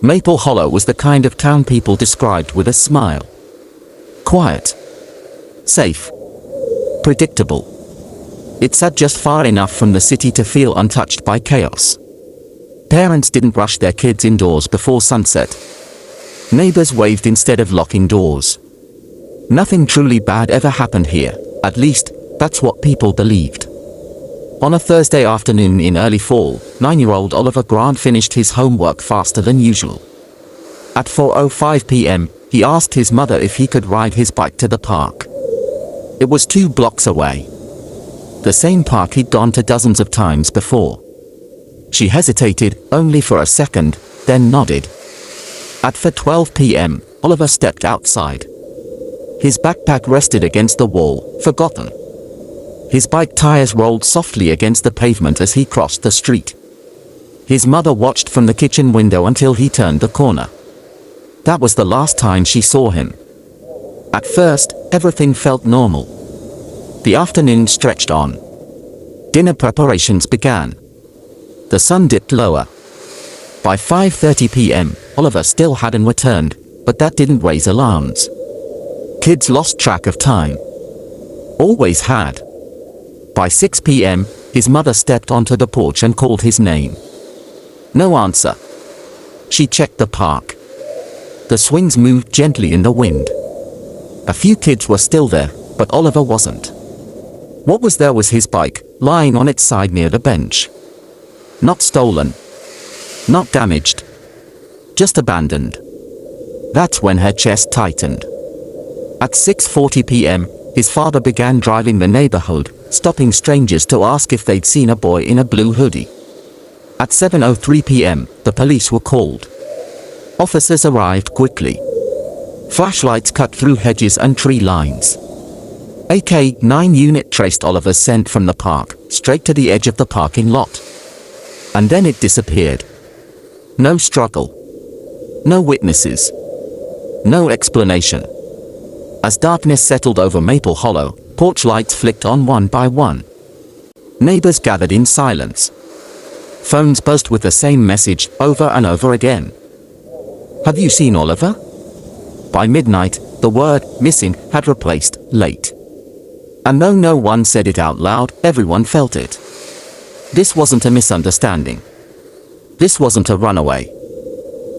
Maple Hollow was the kind of town people described with a smile. Quiet. Safe. Predictable. It sat just far enough from the city to feel untouched by chaos. Parents didn't rush their kids indoors before sunset. Neighbors waved instead of locking doors. Nothing truly bad ever happened here, at least, that's what people believed. On a Thursday afternoon in early fall, 9-year-old Oliver Grant finished his homework faster than usual. At 4:05 p.m., he asked his mother if he could ride his bike to the park. It was 2 blocks away. The same park he'd gone to dozens of times before. She hesitated, only for a second, then nodded. At 4:12 p.m., Oliver stepped outside. His backpack rested against the wall, forgotten. His bike tires rolled softly against the pavement as he crossed the street. His mother watched from the kitchen window until he turned the corner. That was the last time she saw him. At first, everything felt normal. The afternoon stretched on. Dinner preparations began. The sun dipped lower. By 5:30 p.m., Oliver still hadn't returned, but that didn't raise alarms. Kids lost track of time. Always had. By 6 p.m., his mother stepped onto the porch and called his name. No answer. She checked the park. The swings moved gently in the wind. A few kids were still there, but Oliver wasn't. What was there was his bike, lying on its side near the bench. Not stolen. Not damaged. Just abandoned. That's when her chest tightened. At 6:40 p.m., his father began driving the neighborhood, stopping strangers to ask if they'd seen a boy in a blue hoodie. At 7:03 p.m., the police were called. Officers arrived quickly. Flashlights cut through hedges and tree lines. A K-9 unit traced Oliver's scent from the park, straight to the edge of the parking lot. And then it disappeared. No struggle. No witnesses. No explanation. As darkness settled over Maple Hollow, porch lights flicked on one by one. Neighbors gathered in silence. Phones buzzed with the same message over and over again. Have you seen Oliver? By midnight, the word missing had replaced late. And though no one said it out loud, everyone felt it. This wasn't a misunderstanding. This wasn't a runaway.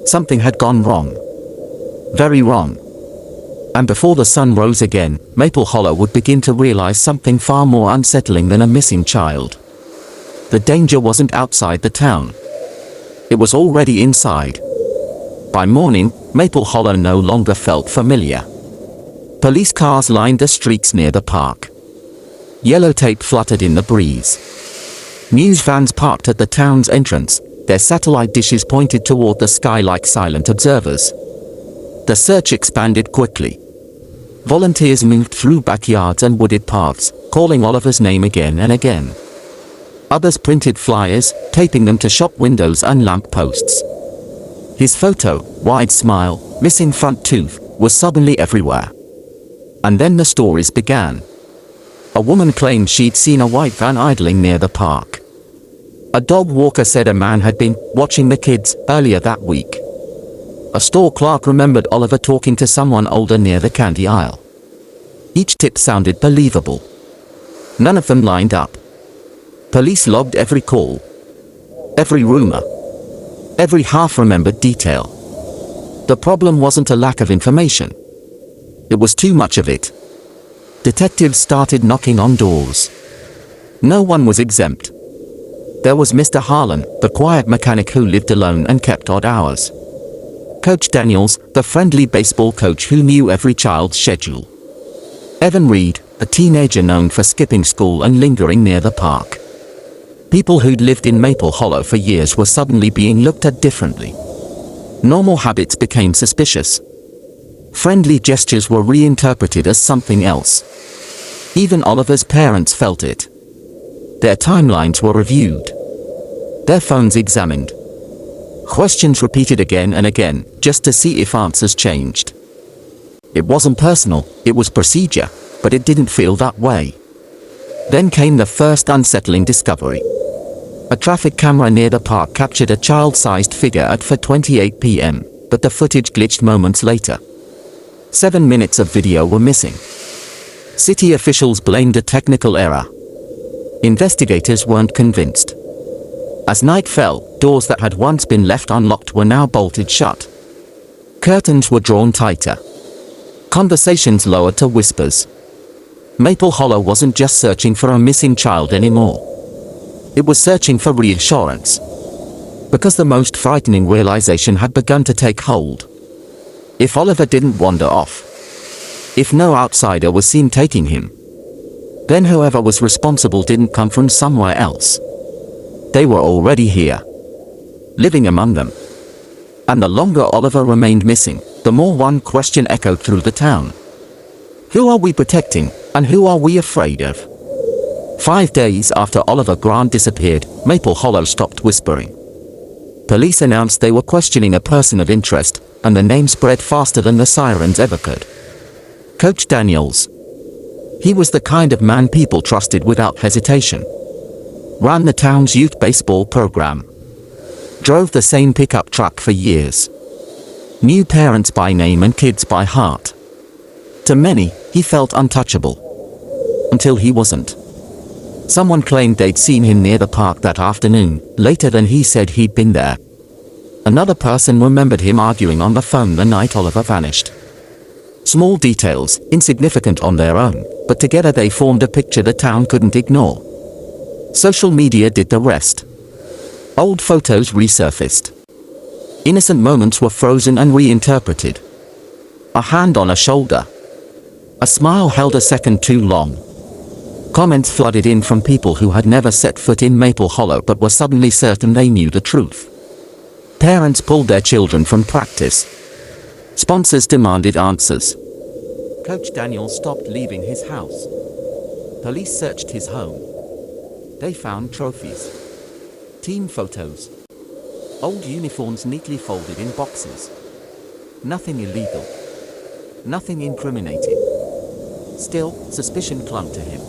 Something had gone wrong. Very wrong. And before the sun rose again, Maple Hollow would begin to realize something far more unsettling than a missing child. The danger wasn't outside the town. It was already inside. By morning, Maple Hollow no longer felt familiar. Police cars lined the streets near the park. Yellow tape fluttered in the breeze. News vans parked at the town's entrance, their satellite dishes pointed toward the sky like silent observers. The search expanded quickly. Volunteers moved through backyards and wooded paths, calling Oliver's name again and again. Others printed flyers, taping them to shop windows and lamp posts. His photo, wide smile, missing front tooth, was suddenly everywhere. And then the stories began. A woman claimed she'd seen a white van idling near the park. A dog walker said a man had been watching the kids earlier that week. A store clerk remembered Oliver talking to someone older near the candy aisle. Each tip sounded believable. None of them lined up. Police logged every call. Every rumor. Every half-remembered detail. The problem wasn't a lack of information. It was too much of it. Detectives started knocking on doors. No one was exempt. There was Mr. Harlan, the quiet mechanic who lived alone and kept odd hours. Coach Daniels, the friendly baseball coach who knew every child's schedule. Evan Reed, a teenager known for skipping school and lingering near the park. People who'd lived in Maple Hollow for years were suddenly being looked at differently. Normal habits became suspicious. Friendly gestures were reinterpreted as something else. Even Oliver's parents felt it. Their timelines were reviewed. Their phones examined. Questions repeated again and again, just to see if answers changed. It wasn't personal, it was procedure, but it didn't feel that way. Then came the first unsettling discovery. A traffic camera near the park captured a child-sized figure at 4:28 p.m., but the footage glitched moments later. 7 minutes of video were missing. City officials blamed a technical error. Investigators weren't convinced. As night fell, doors that had once been left unlocked were now bolted shut. Curtains were drawn tighter. Conversations lowered to whispers. Maple Hollow wasn't just searching for a missing child anymore. It was searching for reassurance. Because the most frightening realization had begun to take hold. If Oliver didn't wander off, if no outsider was seen taking him, then whoever was responsible didn't come from somewhere else. They were already here, living among them. And the longer Oliver remained missing, the more one question echoed through the town. Who are we protecting, and who are we afraid of? 5 days after Oliver Grant disappeared, Maple Hollow stopped whispering. Police announced they were questioning a person of interest, and the name spread faster than the sirens ever could. Coach Daniels. He was the kind of man people trusted without hesitation. Ran the town's youth baseball program. Drove the same pickup truck for years. Knew parents by name and kids by heart. To many, he felt untouchable. Until he wasn't. Someone claimed they'd seen him near the park that afternoon, later than he said he'd been there. Another person remembered him arguing on the phone the night Oliver vanished. Small details, insignificant on their own, but together they formed a picture the town couldn't ignore. Social media did the rest. Old photos resurfaced. Innocent moments were frozen and reinterpreted. A hand on a shoulder. A smile held a second too long. Comments flooded in from people who had never set foot in Maple Hollow but were suddenly certain they knew the truth. Parents pulled their children from practice. Sponsors demanded answers. Coach Daniel stopped leaving his house. Police searched his home. They found trophies. Team photos. Old uniforms neatly folded in boxes. Nothing illegal. Nothing incriminating. Still, suspicion clung to him.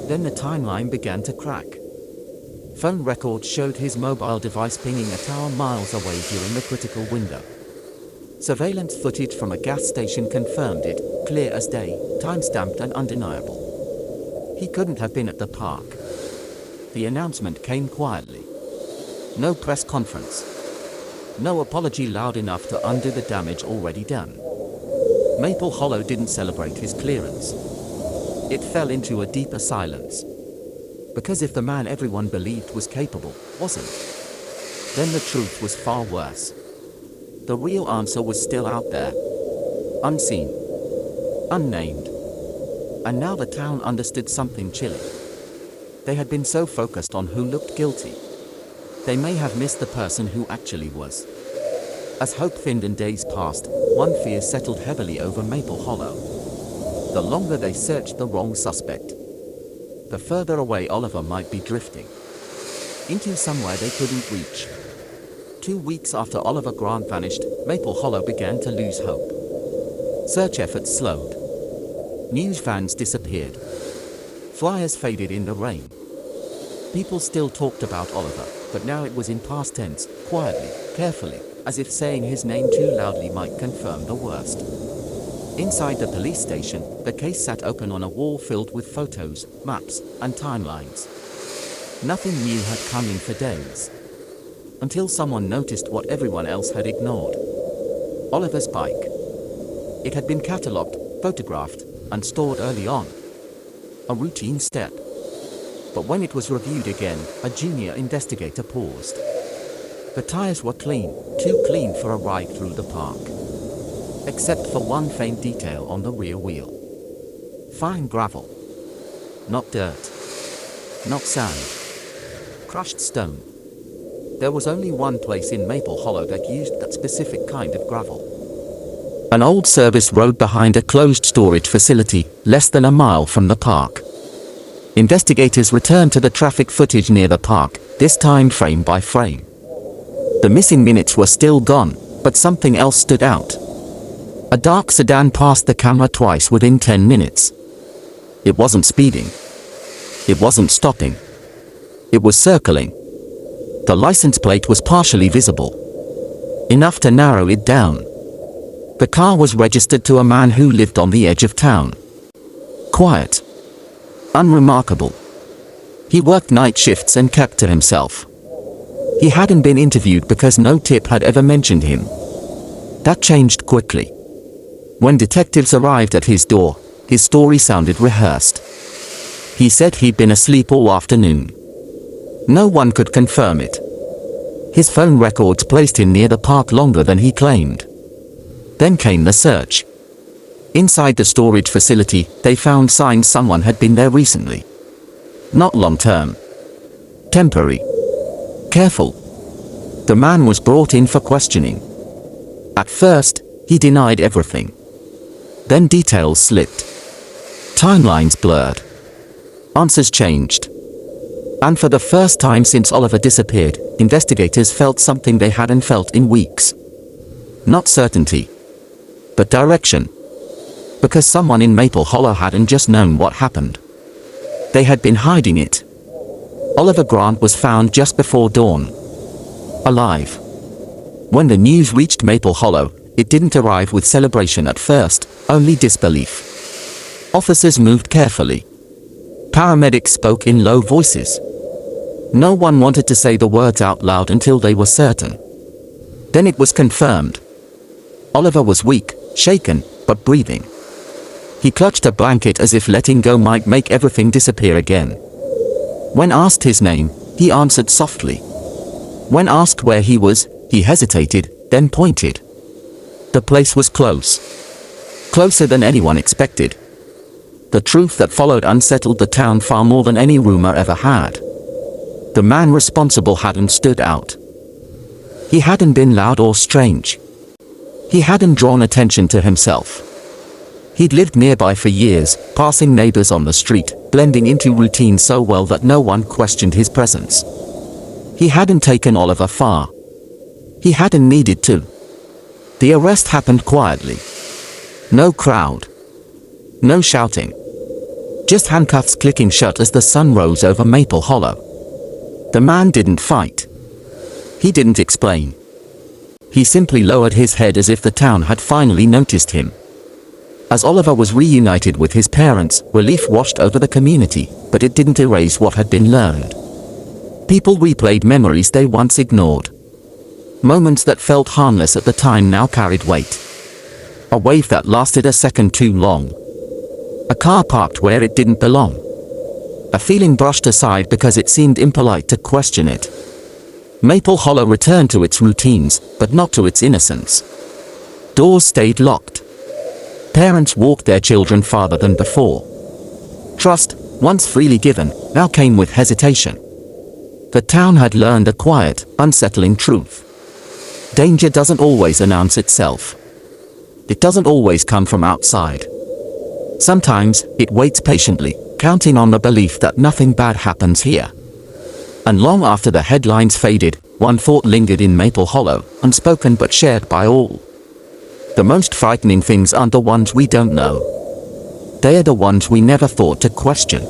Then the timeline began to crack. Phone records showed his mobile device pinging a tower miles away during the critical window. Surveillance footage from a gas station confirmed it, clear as day, time-stamped and undeniable. He couldn't have been at the park. The announcement came quietly. No press conference. No apology loud enough to undo the damage already done. Maple Hollow didn't celebrate his clearance. It fell into a deeper silence. Because if the man everyone believed was capable wasn't, then the truth was far worse. The real answer was still out there. Unseen. Unnamed. And now the town understood something chilling. They had been so focused on who looked guilty. They may have missed the person who actually was. As hope thinned and days passed, one fear settled heavily over Maple Hollow. The longer they searched the wrong suspect, the further away Oliver might be drifting. Into somewhere they couldn't reach. 2 weeks after Oliver Grant vanished, Maple Hollow began to lose hope. Search efforts slowed. News vans disappeared. Flyers faded in the rain. People still talked about Oliver, but now it was in past tense, quietly, carefully, as if saying his name too loudly might confirm the worst. Inside the police station, the case sat open on a wall filled with photos, maps, and timelines. Nothing new had come in for days. Until someone noticed what everyone else had ignored. Oliver's bike. It had been catalogued, photographed, and stored early on. A routine step. But when it was reviewed again, a junior investigator paused. The tires were clean, too clean for a ride through the park. Except for one faint detail on the rear wheel. Fine gravel. Not dirt. Not sand. Crushed stone. There was only one place in Maple Hollow that used that specific kind of gravel. An old service road behind a closed storage facility, less than a mile from the park. Investigators returned to the traffic footage near the park, this time frame by frame. The missing minutes were still gone, but something else stood out. A dark sedan passed the camera twice within 10 minutes. It wasn't speeding. It wasn't stopping. It was circling. The license plate was partially visible, enough to narrow it down. The car was registered to a man who lived on the edge of town. Quiet. Unremarkable. He worked night shifts and kept to himself. He hadn't been interviewed because no tip had ever mentioned him. That changed quickly. When detectives arrived at his door, his story sounded rehearsed. He said he'd been asleep all afternoon. No one could confirm it. His phone records placed him near the park longer than he claimed. Then came the search. Inside the storage facility, they found signs someone had been there recently. Not long-term. Temporary. Careful. The man was brought in for questioning. At first, he denied everything. Then details slipped. Timelines blurred. Answers changed. And for the first time since Oliver disappeared, investigators felt something they hadn't felt in weeks. Not certainty, but direction. Because someone in Maple Hollow hadn't just known what happened. They had been hiding it. Oliver Grant was found just before dawn. Alive. When the news reached Maple Hollow, it didn't arrive with celebration at first, only disbelief. Officers moved carefully. Paramedics spoke in low voices. No one wanted to say the words out loud until they were certain. Then it was confirmed. Oliver was weak, shaken, but breathing. He clutched a blanket as if letting go might make everything disappear again. When asked his name, he answered softly. When asked where he was, he hesitated, then pointed. The place was close. Closer than anyone expected. The truth that followed unsettled the town far more than any rumor ever had. The man responsible hadn't stood out. He hadn't been loud or strange. He hadn't drawn attention to himself. He'd lived nearby for years, passing neighbors on the street, blending into routine so well that no one questioned his presence. He hadn't taken Oliver far. He hadn't needed to. The arrest happened quietly. No crowd. No shouting. Just handcuffs clicking shut as the sun rose over Maple Hollow. The man didn't fight. He didn't explain. He simply lowered his head as if the town had finally noticed him. As Oliver was reunited with his parents, relief washed over the community, but it didn't erase what had been learned. People replayed memories they once ignored. Moments that felt harmless at the time now carried weight. A wave that lasted a second too long. A car parked where it didn't belong. A feeling brushed aside because it seemed impolite to question it. Maple Hollow returned to its routines, but not to its innocence. Doors stayed locked. Parents walked their children farther than before. Trust, once freely given, now came with hesitation. The town had learned a quiet, unsettling truth. Danger doesn't always announce itself. It doesn't always come from outside. Sometimes, it waits patiently, counting on the belief that nothing bad happens here. And long after the headlines faded, one thought lingered in Maple Hollow, unspoken but shared by all. The most frightening things aren't the ones we don't know. They are the ones we never thought to question.